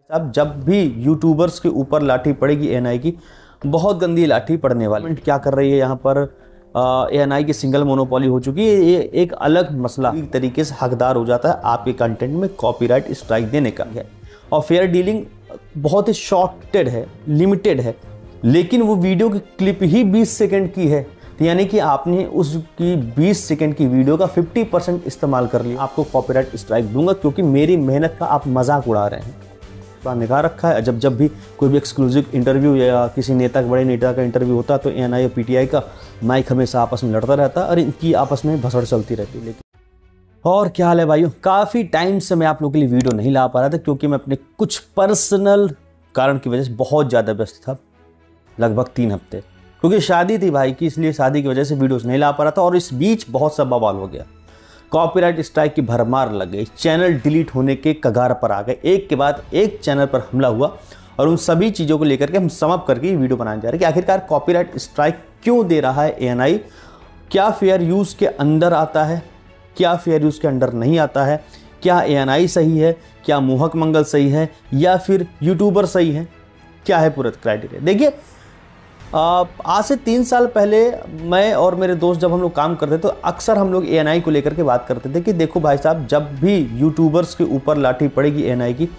अब जब भी यूट्यूबर्स के ऊपर लाठी पड़ेगी एएनआई की, बहुत गंदी लाठी पड़ने वाली। क्या कर रही है यहाँ पर, एएनआई की सिंगल मोनोपोली हो चुकी है। ये एक अलग मसला, एक तरीके से हकदार हो जाता है आपके कंटेंट में कॉपीराइट स्ट्राइक देने का है। और फेयर डीलिंग बहुत ही शॉर्टेड है, लिमिटेड है, लेकिन वो वीडियो की क्लिप ही 20 सेकंड की है, तो यानी कि आपने उसकी 20 सेकंड की वीडियो का 50% इस्तेमाल कर लिया, आपको कॉपीराइट स्ट्राइक दूंगा, क्योंकि मेरी मेहनत का आप मजाक उड़ा रहे हैं। निगाह रखा है, जब भी कोई भी एक्सक्लूसिव इंटरव्यू या किसी नेता के, बड़े नेता का इंटरव्यू होता है, तो एएनआई या पीटीआई का माइक हमेशा आपस में लड़ता रहता है और इनकी आपस में भसड़ चलती रहती है। लेकिन और क्या हाल है भाइयों, काफ़ी टाइम से मैं आप लोगों के लिए वीडियो नहीं ला पा रहा था, क्योंकि मैं अपने कुछ पर्सनल कारण की वजह से बहुत ज़्यादा व्यस्त था, लगभग 3 हफ्ते, क्योंकि शादी थी भाई की, इसलिए शादी की वजह से वीडियोस नहीं ला पा रहा था। और इस बीच बहुत सा बवाल हो गया, कॉपीराइट स्ट्राइक की भरमार लग गई, चैनल डिलीट होने के कगार पर आ गए, एक के बाद एक चैनल पर हमला हुआ। और उन सभी चीज़ों को लेकर के हम समअप करके वीडियो बनाने जा रहे हैं कि आखिरकार कॉपीराइट स्ट्राइक क्यों दे रहा है एएनआई, क्या फेयर यूज़ के अंदर आता है, क्या फेयर यूज़ के अंदर नहीं आता है, क्या एएनआई सही है, क्या मोहक मंगल सही है, या फिर यूट्यूबर सही है, क्या है पूरा क्राइटेरिया। देखिए, आज से 3 साल पहले मैं और मेरे दोस्त जब हम लोग काम करते तो अक्सर हम लोग एएनआई को लेकर के बात करते थे कि देखो भाई साहब, जब भी यूट्यूबर्स के ऊपर लाठी पड़ेगी एएनआई की,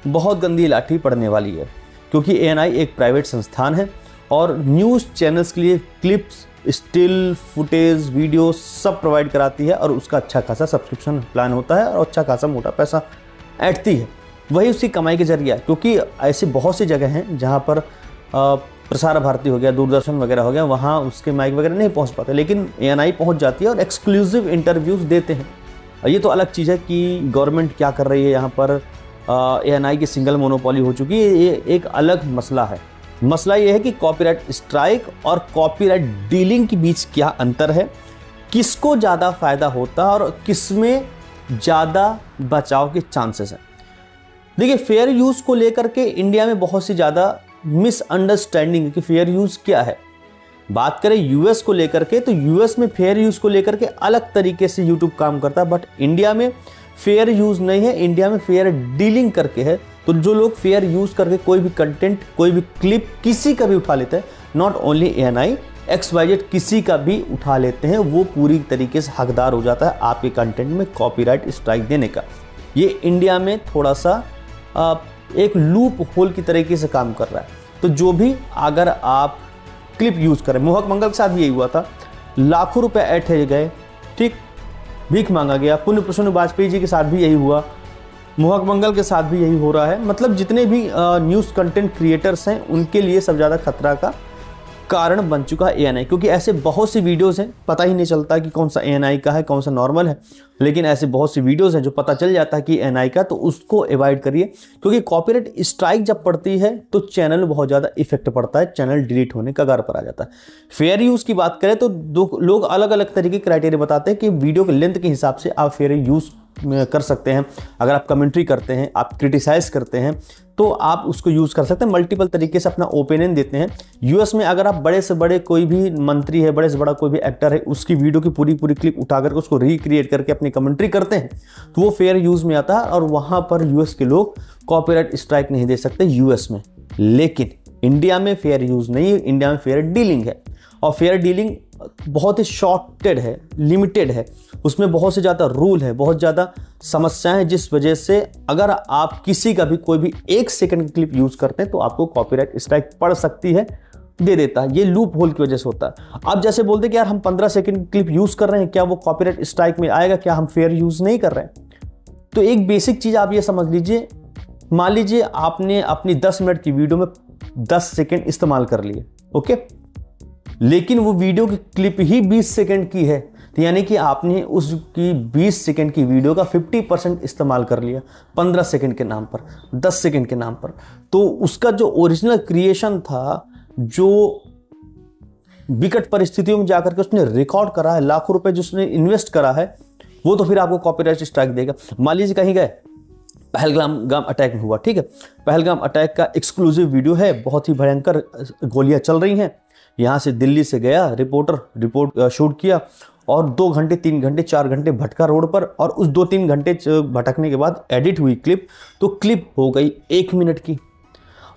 बहुत गंदी लाठी पड़ने वाली है, क्योंकि एएनआई एक प्राइवेट संस्थान है और न्यूज़ चैनल्स के लिए क्लिप्स, स्टिल फुटेज, वीडियो सब प्रोवाइड कराती है, और उसका अच्छा खासा सब्सक्रिप्शन प्लान होता है और अच्छा खासा मोटा पैसा ऐंठती है, वही उसकी कमाई के जरिया है। क्योंकि ऐसी बहुत सी जगह हैं जहाँ पर प्रसार भारती हो गया, दूरदर्शन वगैरह हो गया, वहाँ उसके माइक वगैरह नहीं पहुँच पाते, लेकिन एएनआई पहुँच जाती है और एक्सक्लूसिव इंटरव्यूज़ देते हैं। ये तो अलग चीज़ है कि गवर्नमेंट क्या कर रही है यहाँ पर, एएनआई की सिंगल मोनोपोली हो चुकी है, ये एक अलग मसला है। मसला ये है कि कॉपीराइट स्ट्राइक और कॉपीराइट डीलिंग के बीच क्या अंतर है, किसको ज़्यादा फ़ायदा होता है और किसमें ज़्यादा बचाव के चांसेस हैं। देखिए, फेयर यूज़ को लेकर के इंडिया में बहुत सी ज़्यादा मिसअंडरस्टैंडिंग कि फेयर यूज़ क्या है। बात करें यूएस को लेकर के, तो यूएस में फेयर यूज़ को लेकर के अलग तरीके से यूट्यूब काम करता है, बट इंडिया में फेयर यूज़ नहीं है, इंडिया में फेयर डीलिंग करके है। तो जो लोग फेयर यूज़ करके कोई भी कंटेंट, कोई भी क्लिप किसी का भी उठा लेते हैं, नॉट ओनली एएनआई, XYZ किसी का भी उठा लेते हैं, वो पूरी तरीके से हकदार हो जाता है आपके कंटेंट में कॉपीराइट स्ट्राइक देने का। ये इंडिया में थोड़ा सा एक लूप होल की तरीके से काम कर रहा है। तो जो भी, अगर आप क्लिप यूज़ करें, मोहक मंगल के साथ भी यही हुआ था, लाखों रुपए ऐंठे गए, ठीक, भीख मांगा गया। पुण्य प्रसून वाजपेयी जी के साथ भी यही हुआ, मोहक मंगल के साथ भी यही हो रहा है। मतलब जितने भी न्यूज़ कंटेंट क्रिएटर्स हैं, उनके लिए सब ज़्यादा खतरा का कारण बन चुका है एएनआई, क्योंकि ऐसे बहुत सी वीडियोस हैं, पता ही नहीं चलता कि कौन सा एएनआई का है, कौन सा नॉर्मल है, लेकिन ऐसे बहुत सी वीडियोस हैं जो पता चल जाता है कि एएनआई का, तो उसको अवॉइड करिए। क्योंकि कॉपीराइट स्ट्राइक जब पड़ती है तो चैनल में बहुत ज़्यादा इफेक्ट पड़ता है, चैनल डिलीट होने का कगार पर आ जाता है। फेयर यूज़ की बात करें तो दो लोग अलग अलग तरीके के क्राइटेरिया बताते हैं कि वीडियो के लेंथ के हिसाब से आप फेयर यूज़ कर सकते हैं। अगर आप कमेंट्री करते हैं, आप क्रिटिसाइज करते हैं, तो आप उसको यूज़ कर सकते हैं, मल्टीपल तरीके से अपना ओपिनियन देते हैं। यूएस में अगर आप बड़े से बड़े कोई भी मंत्री है, बड़े से बड़ा कोई भी एक्टर है, उसकी वीडियो की पूरी क्लिप उठा करके उसको रिक्रिएट करके अपनी कमेंट्री करते हैं, तो वो फेयर यूज़ में आता है, और वहाँ पर यूएस के लोग कॉपीराइट स्ट्राइक नहीं दे सकते यूएस में। लेकिन इंडिया में फेयर यूज़ नहीं है, इंडिया में फेयर डीलिंग है, और फेयर डीलिंग बहुत ही शॉर्टेड है, लिमिटेड है, उसमें बहुत से ज़्यादा रूल है, बहुत ज़्यादा समस्याएं हैं, जिस वजह से अगर आप किसी का भी कोई भी 1 सेकंड की क्लिप यूज़ करते हैं तो आपको कॉपीराइट स्ट्राइक पड़ सकती है, दे देता है। ये लूप होल की वजह से होता है। अब जैसे बोलते कि यार हम 15 सेकंड की क्लिप यूज़ कर रहे हैं, क्या वो कॉपीराइट स्ट्राइक में आएगा, क्या हम फेयर यूज़ नहीं कर रहे हैं? तो एक बेसिक चीज़ आप ये समझ लीजिए, मान लीजिए आपने अपनी 10 मिनट की वीडियो में 10 सेकेंड इस्तेमाल कर लिए, ओके, लेकिन वो वीडियो की क्लिप ही 20 सेकंड की है, तो यानी कि आपने उसकी 20 सेकंड की वीडियो का 50% इस्तेमाल कर लिया 15 सेकंड के नाम पर, 10 सेकंड के नाम पर। तो उसका जो ओरिजिनल क्रिएशन था, जो विकट परिस्थितियों में जाकर के उसने रिकॉर्ड करा है, लाखों रुपए जो उसने इन्वेस्ट करा है, वो तो फिर आपको कॉपीराइट स्ट्राइक देगा। मान लीजिए कहीं गए, पहलगाम अटैक में हुआ, ठीक है, पहलगाम अटैक का एक्सक्लूसिव वीडियो है, बहुत ही भयंकर गोलियां चल रही हैं, यहाँ से दिल्ली से गया रिपोर्ट शूट किया, और 2 घंटे 3 घंटे 4 घंटे भटका रोड पर, और उस 2-3 घंटे भटकने के बाद एडिट हुई क्लिप, तो क्लिप हो गई 1 मिनट की,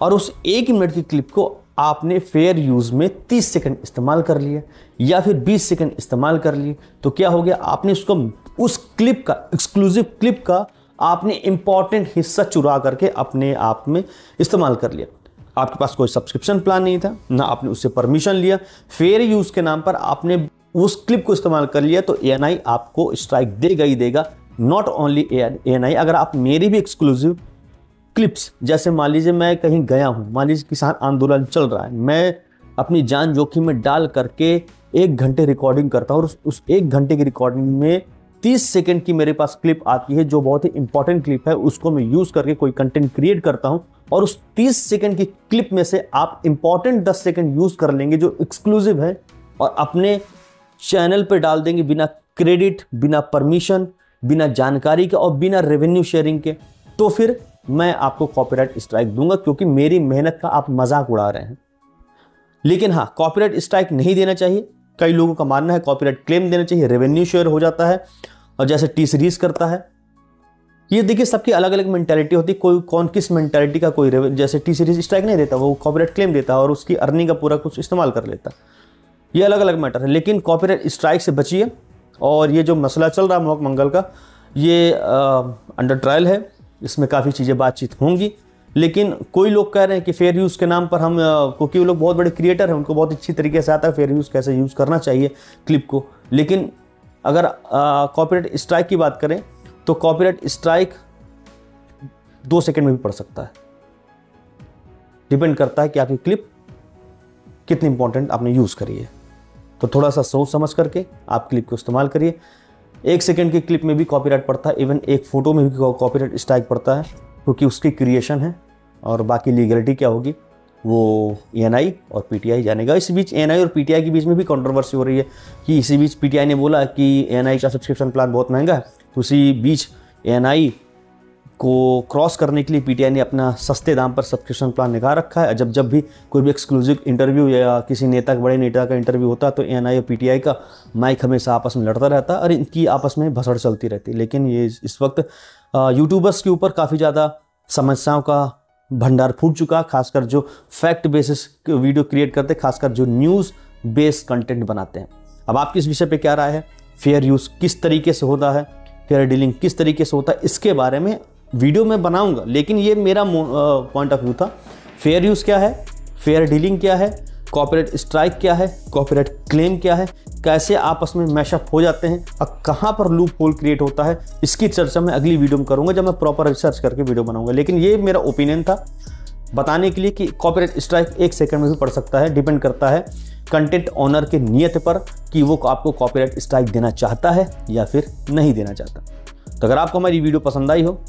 और उस 1 मिनट की क्लिप को आपने फेयर यूज में 30 सेकंड इस्तेमाल कर लिया या फिर 20 सेकंड इस्तेमाल कर लिए, तो क्या हो गया, आपने उसको उस क्लिप का, एक्सक्लूसिव क्लिप का आपने इंपॉर्टेंट हिस्सा चुरा करके अपने आप में इस्तेमाल कर लिया। आपके पास कोई सब्सक्रिप्शन प्लान नहीं था, ना आपने उससे परमिशन लिया, फेयर यूज के नाम पर आपने उस क्लिप को इस्तेमाल कर लिया, तो ANI आपको स्ट्राइक देगा ही देगा। नॉट ओनली ANI, अगर आप मेरी भी एक्सक्लूसिव क्लिप्स, जैसे मान लीजिए मैं कहीं गया हूं, मान लीजिए किसान आंदोलन चल रहा है, मैं अपनी जान जोखिम में डाल करके 1 घंटे रिकॉर्डिंग करता हूं, और उस 1 घंटे की रिकॉर्डिंग में 30 सेकंड की मेरे पास क्लिप आती है जो बहुत ही इंपॉर्टेंट क्लिप है, उसको मैं यूज करके कोई कंटेंट क्रिएट करता हूं, और उस 30 सेकंड की क्लिप में से आप इंपॉर्टेंट 10 सेकंड यूज कर लेंगे जो एक्सक्लूसिव है, और अपने चैनल पे डाल देंगे बिना क्रेडिट, बिना परमिशन, बिना जानकारी के और बिना रेवेन्यू शेयरिंग के, तो फिर मैं आपको कॉपीराइट स्ट्राइक दूंगा, क्योंकि मेरी मेहनत का आप मजाक उड़ा रहे हैं। लेकिन हाँ, कॉपीराइट स्ट्राइक नहीं देना चाहिए। कई लोगों का मानना है कॉपीराइट क्लेम देना चाहिए, रेवेन्यू शेयर हो जाता है, और जैसे टी सीरीज करता है। ये देखिए सबकी अलग अलग मेंटालिटी होती है, कोई कौन किस मेंटालिटी का, कोई जैसे टी सीरीज स्ट्राइक नहीं देता, वो कॉपीराइट क्लेम देता है और उसकी अर्निंग का पूरा कुछ इस्तेमाल कर लेता। ये अलग अलग मैटर है, लेकिन कॉपीराइट स्ट्राइक से बचिए। और ये जो मसला चल रहा है मोहक मंगल का, ये अंडर ट्रायल है, इसमें काफ़ी चीज़ें बातचीत होंगी। लेकिन कोई लोग कह रहे हैं कि फेयर यूज़ के नाम पर हम, क्योंकि वो लोग बहुत बड़े क्रिएटर हैं, उनको बहुत अच्छी तरीके से आता है फेयर यूज़ कैसे यूज़ करना चाहिए क्लिप को। लेकिन अगर कॉपीराइट स्ट्राइक की बात करें तो कॉपीराइट स्ट्राइक 2 सेकंड में भी पड़ सकता है। डिपेंड करता है कि आपकी क्लिप कितनी इंपॉर्टेंट आपने यूज़ करी है। तो थोड़ा सा सोच समझ करके आप क्लिप को इस्तेमाल करिए। 1 सेकंड की क्लिप में भी कॉपीराइट पड़ता है, इवन एक फ़ोटो में भी कॉपीराइट स्ट्राइक पड़ता है, क्योंकि उसकी क्रिएशन है। और बाकी लीगलिटी क्या होगी वो ANI और PTI जानेगा। इस बीच ANI और PTI के बीच में भी कंट्रोवर्सी हो रही है कि इसी बीच PTI ने बोला कि ANI का सब्सक्रिप्शन प्लान बहुत महंगा है, तो उसी बीच ANI को क्रॉस करने के लिए PTI ने अपना सस्ते दाम पर सब्सक्रिप्शन प्लान निकाल रखा है। जब भी कोई भी एक्सक्लूसिव इंटरव्यू या किसी नेता, बड़े नेता का इंटरव्यू होता है, तो ANI और PTI का माइक हमेशा आपस में लड़ता रहता है और इनकी आपस में भसड़ चलती रहती है। लेकिन ये इस वक्त यूट्यूबर्स के ऊपर काफ़ी ज़्यादा समस्याओं का भंडार फूट चुका, खासकर जो फैक्ट बेसिस वीडियो क्रिएट करते, खासकर जो न्यूज़ बेस्ड कंटेंट बनाते हैं। अब आपकी इस विषय पे क्या राय है? फेयर यूज़ किस तरीके से होता है, फेयर डीलिंग किस तरीके से होता है, इसके बारे में वीडियो में बनाऊंगा। लेकिन ये मेरा पॉइंट ऑफ व्यू था। फेयर यूज़ क्या है, फेयर डीलिंग क्या है, कॉपीराइट स्ट्राइक क्या है, कॉपीराइट क्लेम क्या है, कैसे आपस में मैशअप हो जाते हैं और कहाँ पर लूप होल क्रिएट होता है, इसकी चर्चा मैं अगली वीडियो में करूंगा जब मैं प्रॉपर रिसर्च करके वीडियो बनाऊंगा। लेकिन ये मेरा ओपिनियन था बताने के लिए कि कॉपीराइट स्ट्राइक 1 सेकंड में भी पड़ सकता है। डिपेंड करता है कंटेंट ओनर के नियत पर कि वो आपको कॉपीराइट स्ट्राइक देना चाहता है या फिर नहीं देना चाहता। तो अगर आपको हमारी वीडियो पसंद आई हो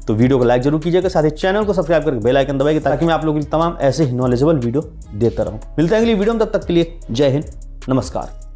तो वीडियो को लाइक जरूर कीजिएगा, साथ ही चैनल को सब्सक्राइब करके बेल आइकन दबाइए ताकि मैं आप लोगों के लिए तमाम ऐसे ही नॉलेजेबल वीडियो देता रहूं। मिलते हैं अगली वीडियो में, तब तक के लिए जय हिंद, नमस्कार।